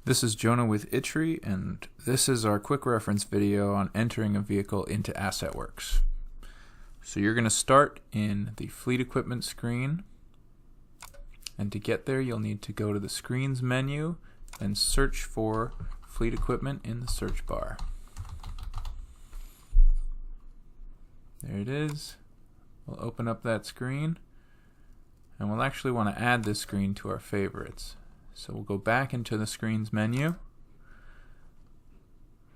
This is Jonah with Itri, and this is our quick reference video on entering a vehicle into AssetWorks. So you're going to start in the Fleet Equipment screen, and to get there you'll need to go to the Screens menu and search for Fleet Equipment in the search bar. There it is. We'll open up that screen, and we'll actually want to add this screen to our favorites. So we'll go back into the Screens menu,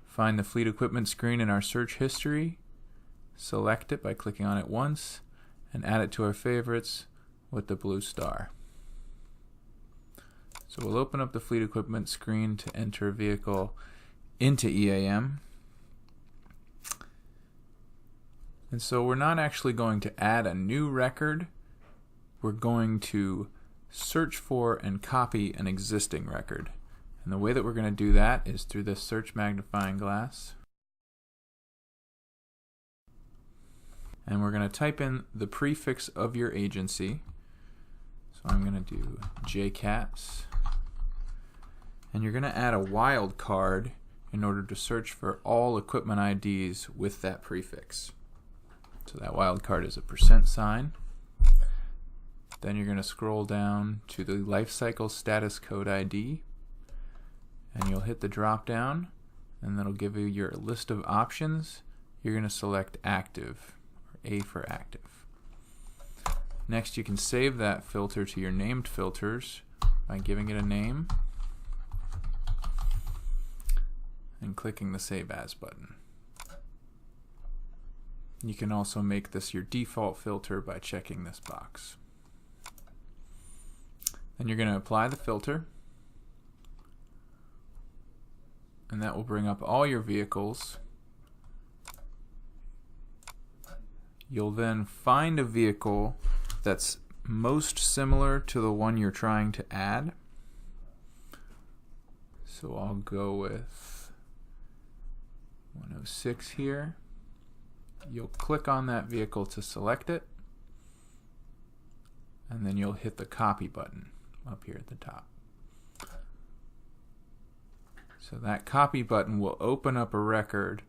find the Fleet Equipment screen in our search history, select it by clicking on it once, and add it to our favorites with the blue star. So we'll open up the Fleet Equipment screen to enter a vehicle into EAM. And so we're not actually going to add a new record, we're going to search for and copy an existing record. And the way that we're going to do that is through this search magnifying glass. And we're going to type in the prefix of your agency. So I'm going to do JCATS. And you're going to add a wildcard in order to search for all equipment IDs with that prefix. So that wildcard is a %. Then you're going to scroll down to the Lifecycle Status Code ID, and you'll hit the drop down, and that'll give you your list of options. You're going to select Active, or A for Active. Next, you can save that filter to your named filters by giving it a name and clicking the Save As button. You can also make this your default filter by checking this box. Then you're going to apply the filter, and that will bring up all your vehicles. You'll then find a vehicle that's most similar to the one you're trying to add. So I'll go with 106 here. You'll click on that vehicle to select it, and then you'll hit the copy button up here at the top. So that copy button will open up a record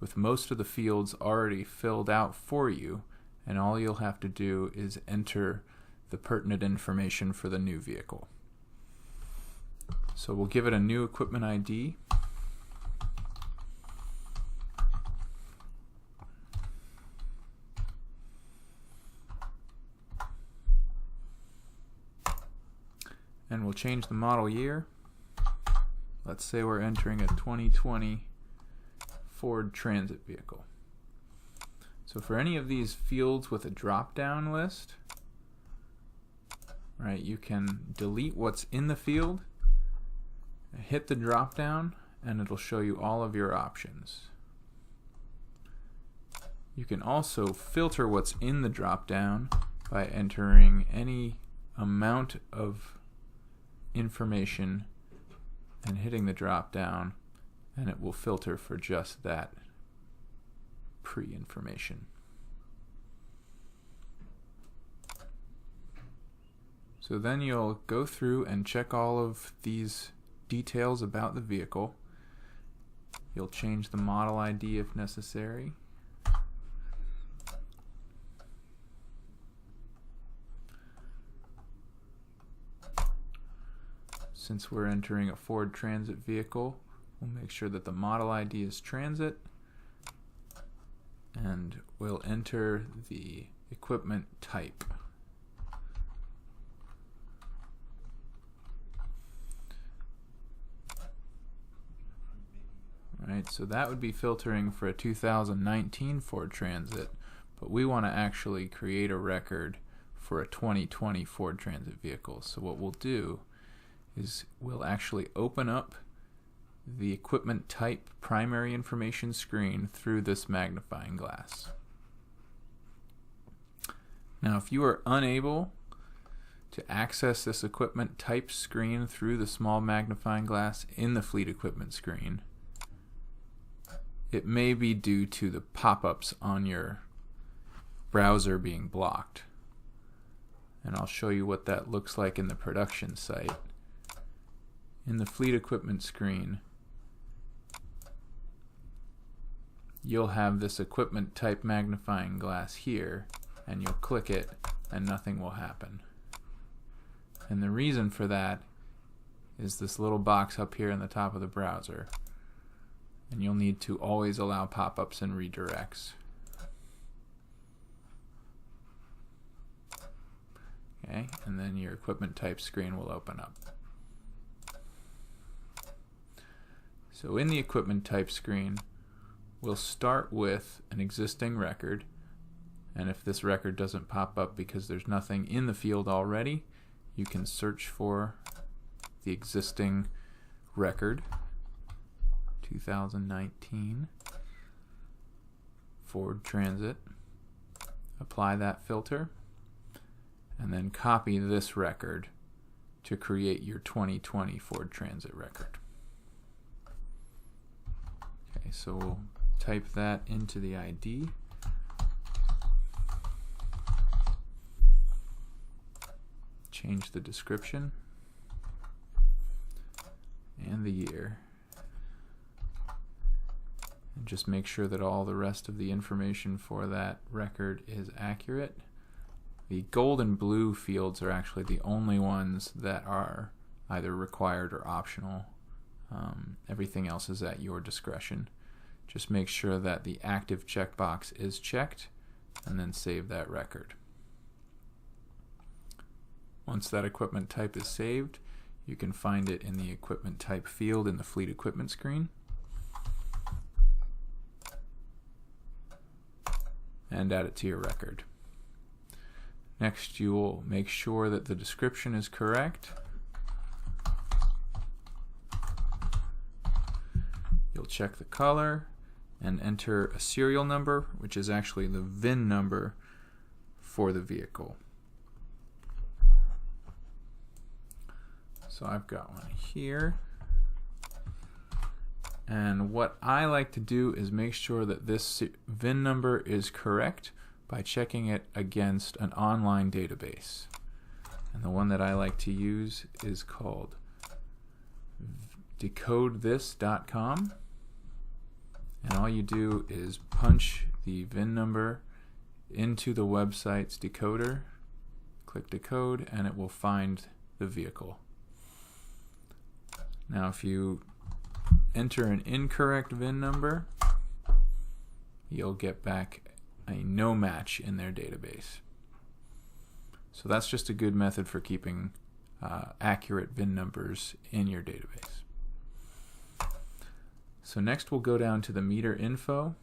with most of the fields already filled out for you, and all you'll have to do is enter the pertinent information for the new vehicle. So we'll give it a new equipment ID. And we'll change the model year. Let's say we're entering a 2020 Ford Transit vehicle. So for any of these fields with a drop-down list, right, you can delete what's in the field, hit the drop-down, and it'll show you all of your options. You can also filter what's in the drop-down by entering any amount of information and hitting the drop down, and it will filter for just that pre-information. So then you'll go through and check all of these details about the vehicle. You'll change the model ID if necessary. Since we're entering a Ford Transit vehicle, we'll make sure that the model ID is Transit, and we'll enter the equipment type. Right, so that would be filtering for a 2019 Ford Transit, but we want to actually create a record for a 2020 Ford Transit vehicle. So what we'll do is we'll actually open up the equipment type primary information screen through this magnifying glass. Now if you are unable to access this equipment type screen through the small magnifying glass in the Fleet Equipment screen, it may be due to the pop-ups on your browser being blocked. And I'll show you what that looks like in the production site. in the fleet equipment screen, you'll have this equipment type magnifying glass here, and you'll click it and nothing will happen. And the reason for that is this little box up here in the top of the browser, and you'll need to always allow pop-ups and redirects. Okay, and then your equipment type screen will open up. So in the equipment type screen, we'll start with an existing record, and if this record doesn't pop up because there's nothing in the field already, you can search for the existing record, 2019 Ford Transit, apply that filter, and then copy this record to create your 2020 Ford Transit record. Okay, so we'll type that into the ID. Change the description and the year. And just make sure that all the rest of the information for that record is accurate. The gold and blue fields are actually the only ones that are either required or optional. Everything else is at your discretion. Just make sure that the active checkbox is checked and then save that record. Once that equipment type is saved, you can find it in the equipment type field in the fleet equipment screen. And add it to your record. Next, you will make sure that the description is correct. You'll check the color and enter a serial number, which is actually the VIN number for the vehicle. So I've got one here. And what I like to do is make sure that this VIN number is correct by checking it against an online database. And the one that I like to use is called decodethis.com. And all you do is punch the VIN number into the website's decoder, click decode, and it will find the vehicle. Now if you enter an incorrect VIN number, you'll get back a no match in their database. So that's just a good method for keeping accurate VIN numbers in your database. So next we'll go down to the meter info.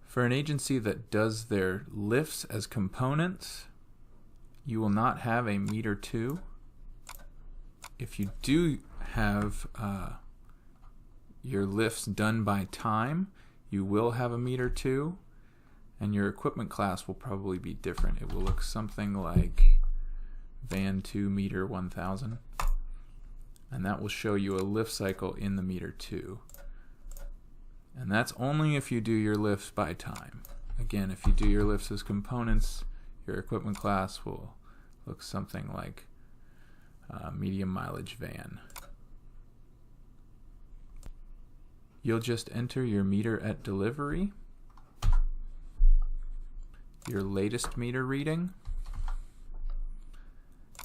For an agency that does their lifts as components, you will not have a meter 2. If you do have your lifts done by time, you will have a meter 2, and your equipment class will probably be different. It will look something like van 2 meter 1000, and that will show you a lift cycle in the meter 2. And that's only if you do your lifts by time. Again, if you do your lifts as components, your equipment class will look something like medium mileage van. You'll just enter your meter at delivery, your latest meter reading,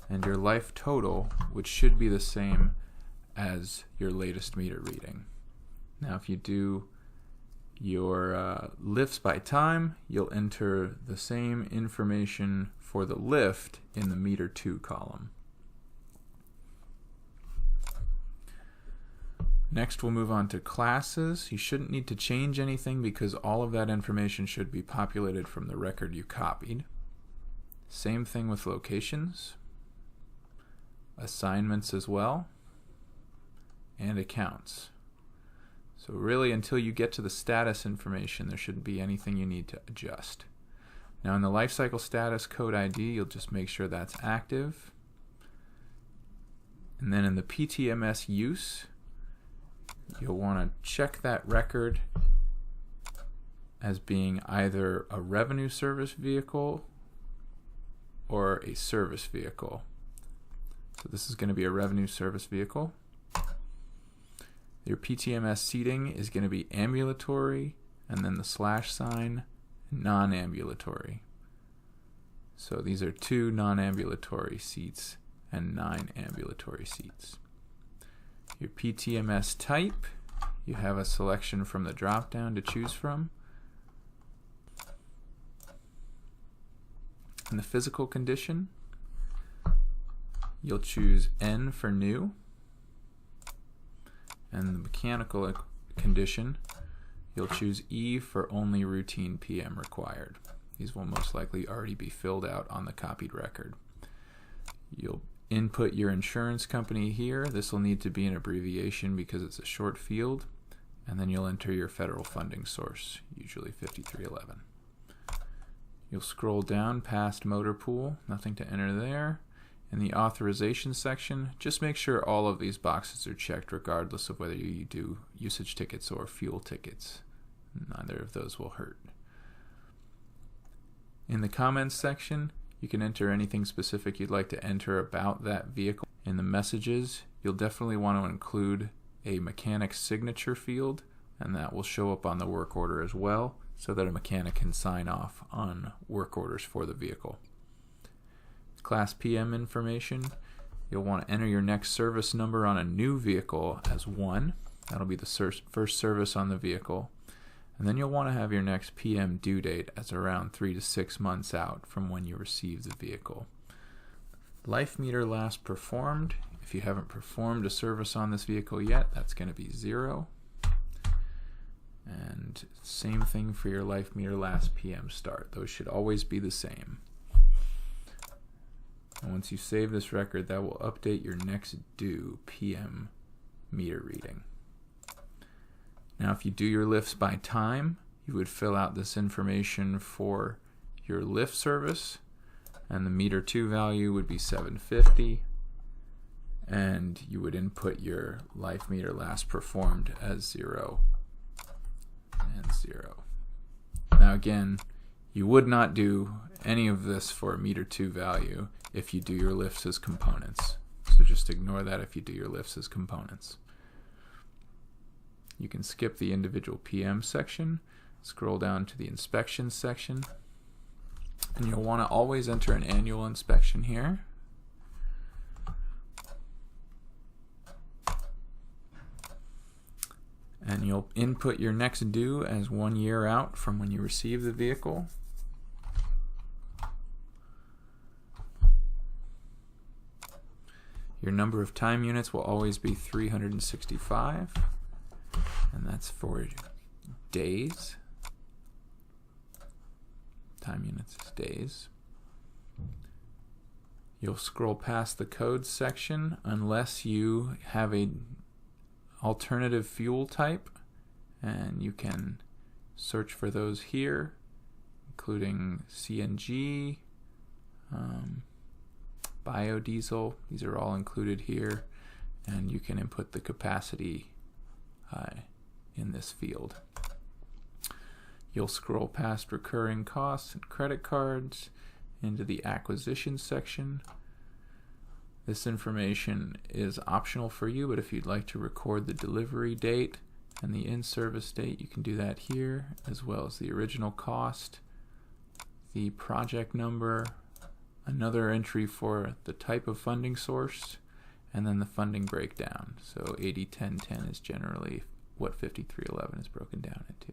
and your life total, which should be the same as your latest meter reading. Now if you do your lifts by time, you'll enter the same information for the lift in the meter 2 column. Next we'll move on to classes. You shouldn't need to change anything because all of that information should be populated from the record you copied. Same thing with locations, assignments as well, and accounts. So really until you get to the status information, there shouldn't be anything you need to adjust. Now in the lifecycle status code ID, you'll just make sure that's active. And then in the PTMS use, you'll want to check that record as being either a revenue service vehicle or a service vehicle. So this is going to be a revenue service vehicle. Your PTMS seating is going to be ambulatory, and then the slash sign, non-ambulatory. So these are 2 non-ambulatory seats and 9 ambulatory seats. Your PTMS type, you have a selection from the drop-down to choose from. In the physical condition, you'll choose N for new. And the mechanical condition, you'll choose E for only routine PM required. These will most likely already be filled out on the copied record. You'll input your insurance company here. This will need to be an abbreviation because it's a short field. And then you'll enter your federal funding source, usually 5311. You'll scroll down past motor pool, nothing to enter there. In the authorization section, just make sure all of these boxes are checked regardless of whether you do usage tickets or fuel tickets. Neither of those will hurt. In the comments section, you can enter anything specific you'd like to enter about that vehicle. In the messages, you'll definitely want to include a mechanic's signature field, and that will show up on the work order as well, so that a mechanic can sign off on work orders for the vehicle. Class PM information, you'll want to enter your next service number on a new vehicle as 1. That'll be the first service on the vehicle. And then you'll want to have your next PM due date as around 3 to 6 months out from when you receive the vehicle. Life meter last performed. If you haven't performed a service on this vehicle yet, that's going to be 0. And same thing for your life meter last PM start. Those should always be the same. And once you save this record, that will update your next due PM meter reading. Now, if you do your lifts by time, you would fill out this information for your lift service, and the meter 2 value would be 750, and you would input your life meter last performed as 0 and 0. Now again, you would not do any of this for a meter 2 value if you do your lifts as components. So just ignore that if you do your lifts as components. You can skip the individual PM section, scroll down to the inspection section, and you'll want to always enter an annual inspection here. And you'll input your next due as 1 year out from when you receive the vehicle. Your number of time units will always be 365, and that's for days. Time units is days. You'll scroll past the code section unless you have a alternative fuel type, and you can search for those here, including CNG, biodiesel. These are all included here, and you can input the capacity in this field. You'll scroll past recurring costs and credit cards into the acquisition section. This information is optional for you, but if you'd like to record the delivery date and the in-service date, you can do that here, as well as the original cost, the project number, another entry for the type of funding source, and then the funding breakdown. So 80-10-10 is generally what 5311 is broken down into.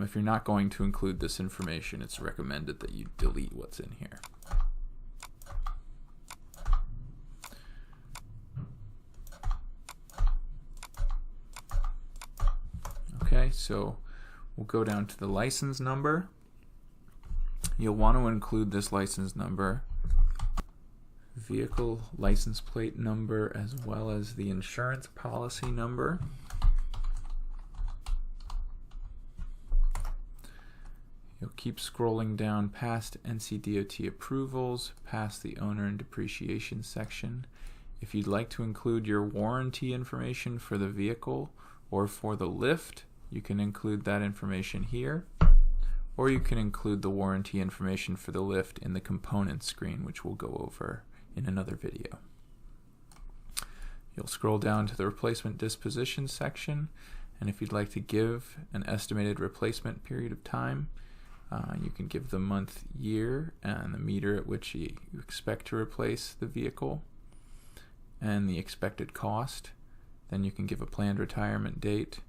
If you're not going to include this information, it's recommended that you delete what's in here. Okay, so we'll go down to the license number. You'll want to include this license number, vehicle license plate number, as well as the insurance policy number. You'll keep scrolling down past NCDOT approvals, past the owner and depreciation section. If you'd like to include your warranty information for the vehicle or for the lift, you can include that information here, or you can include the warranty information for the lift in the component screen, which we'll go over in another video. You'll scroll down to the replacement disposition section, and if you'd like to give an estimated replacement period of time, you can give the month, year, and the meter at which you expect to replace the vehicle, and the expected cost. Then you can give a planned retirement date,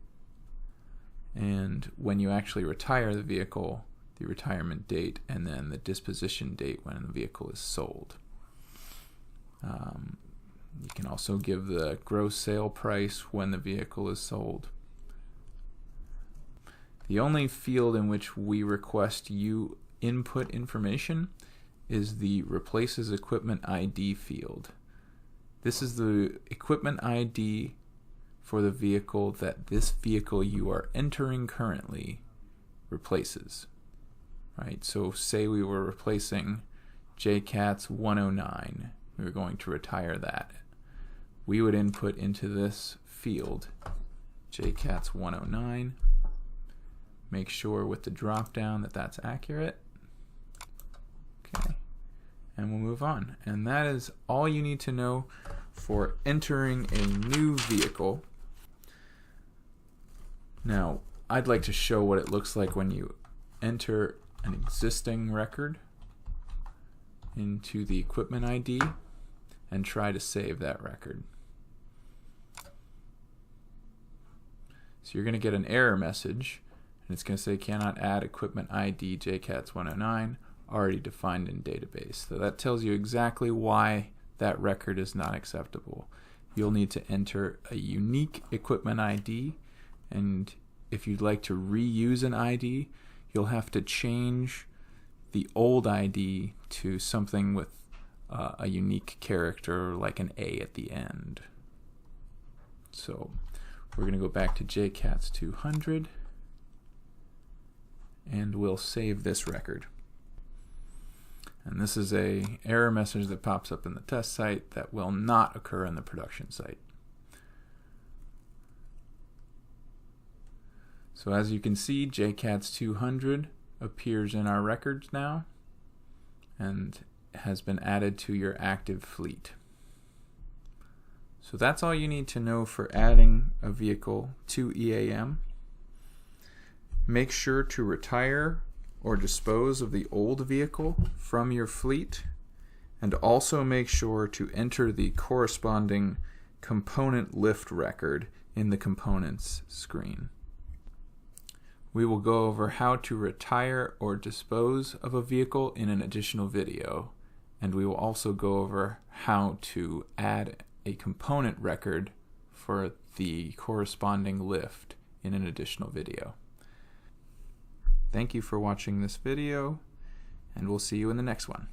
and when you actually retire the vehicle, the retirement date, and then the disposition date when the vehicle is sold. You can also give the gross sale price when the vehicle is sold. The only field in which we request you input information is the Replaces Equipment ID field. This is the equipment ID for the vehicle that this vehicle you are entering currently replaces. Right? So say we were replacing JCATS 109. We were going to retire that. We would input into this field JCATS 109. Make sure with the drop down that that's accurate. Okay. And we'll move on. And that is all you need to know for entering a new vehicle. Now, I'd like to show what it looks like when you enter an existing record into the equipment ID and try to save that record. So you're going to get an error message, and it's going to say cannot add equipment ID JCATS 109 already defined in database. So that tells you exactly why that record is not acceptable. You'll need to enter a unique equipment ID, and if you'd like to reuse an ID, you'll have to change the old ID to something with a unique character like an A at the end. So we're going to go back to JCATS 200, and we'll save this record. And this is a error message that pops up in the test site that will not occur in the production site. So as you can see, JCATS 200 appears in our records now and has been added to your active fleet. So that's all you need to know for adding a vehicle to EAM. Make sure to retire or dispose of the old vehicle from your fleet, and also make sure to enter the corresponding component lift record in the components screen. We will go over how to retire or dispose of a vehicle in an additional video, and we will also go over how to add a component record for the corresponding lift in an additional video. Thank you for watching this video, and we'll see you in the next one.